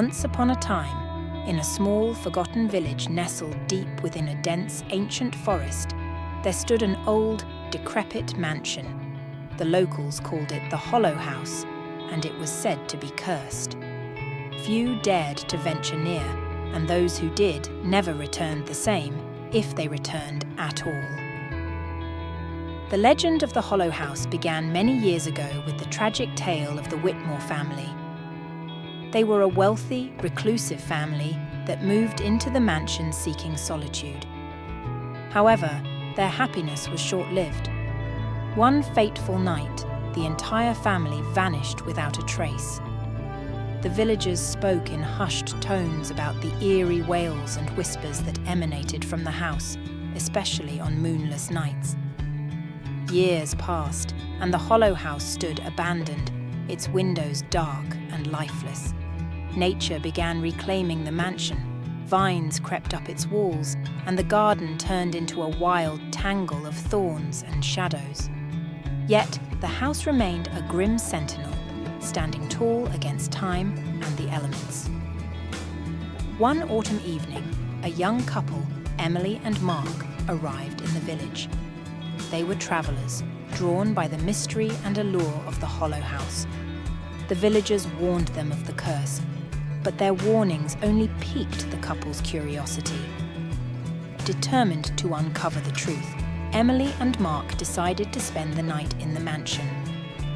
Once upon a time, in a small, forgotten village nestled deep within a dense, ancient forest, there stood an old, decrepit mansion. The locals called it the Hollow House, and it was said to be cursed. Few dared to venture near, and those who did never returned the same, if they returned at all. The legend of the Hollow House began many years ago with the tragic tale of the Whitmore family. They were a wealthy, reclusive family that moved into the mansion seeking solitude. However, their happiness was short-lived. One fateful night, the entire family vanished without a trace. The villagers spoke in hushed tones about the eerie wails and whispers that emanated from the house, especially on moonless nights. Years passed, and the Hollow House stood abandoned, its windows dark and lifeless. Nature began reclaiming the mansion. Vines crept up its walls, and the garden turned into a wild tangle of thorns and shadows. Yet, the house remained a grim sentinel, standing tall against time and the elements. One autumn evening, a young couple, Emily and Mark, arrived in the village. They were travelers, drawn by the mystery and allure of the Hollow House. The villagers warned them of the curse, but their warnings only piqued the couple's curiosity. Determined to uncover the truth, Emily and Mark decided to spend the night in the mansion.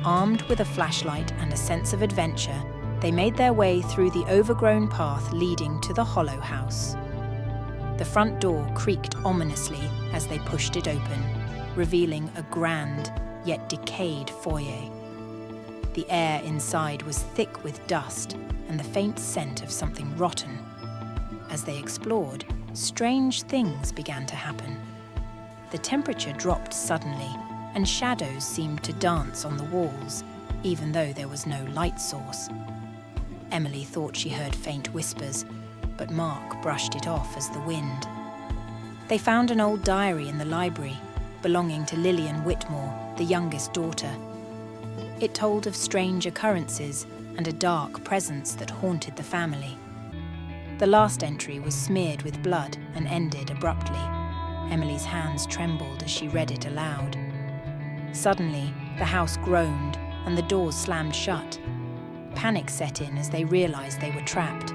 Armed with a flashlight and a sense of adventure, they made their way through the overgrown path leading to the Hollow House. The front door creaked ominously as they pushed it open, revealing a grand, yet decayed foyer. The air inside was thick with dust and the faint scent of something rotten. As they explored, strange things began to happen. The temperature dropped suddenly, and shadows seemed to dance on the walls, even though there was no light source. Emily thought she heard faint whispers, but Mark brushed it off as the wind. They found an old diary in the library, belonging to Lillian Whitmore, the youngest daughter. It told of strange occurrences and a dark presence that haunted the family. The last entry was smeared with blood and ended abruptly. Emily's hands trembled as she read it aloud. Suddenly, the house groaned and the doors slammed shut. Panic set in as they realized they were trapped.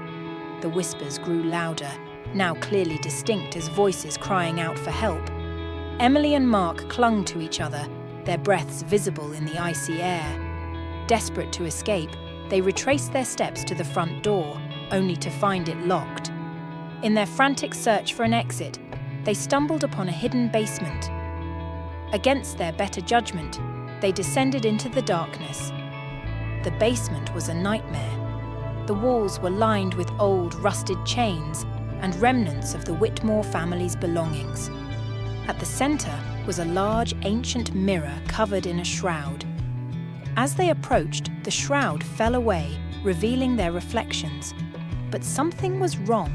The whispers grew louder, now clearly distinct as voices crying out for help. Emily and Mark clung to each other, their breaths visible in the icy air. Desperate to escape, they retraced their steps to the front door, only to find it locked. In their frantic search for an exit, they stumbled upon a hidden basement. Against their better judgment, they descended into the darkness. The basement was a nightmare. The walls were lined with old, rusted chains and remnants of the Whitmore family's belongings. At the center was a large, ancient mirror covered in a shroud. As they approached, the shroud fell away, revealing their reflections. But something was wrong.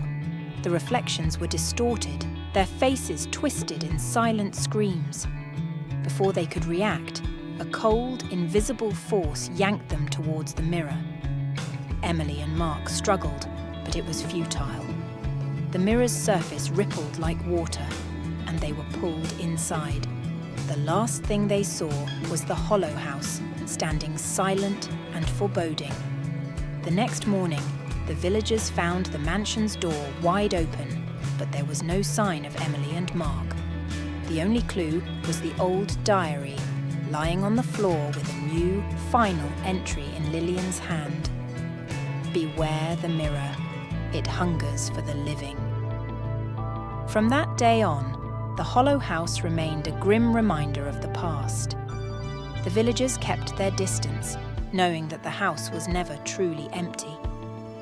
The reflections were distorted, their faces twisted in silent screams. Before they could react, a cold, invisible force yanked them towards the mirror. Emily and Mark struggled, but it was futile. The mirror's surface rippled like water, and they were pulled inside. The last thing they saw was the Hollow House, standing silent and foreboding. The next morning, the villagers found the mansion's door wide open, but there was no sign of Emily and Mark. The only clue was the old diary, lying on the floor with a new, final entry in Lillian's hand. Beware the mirror, it hungers for the living. From that day on, the Hollow House remained a grim reminder of the past. The villagers kept their distance, knowing that the house was never truly empty.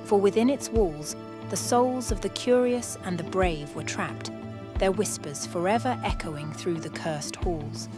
For within its walls, the souls of the curious and the brave were trapped, their whispers forever echoing through the cursed halls.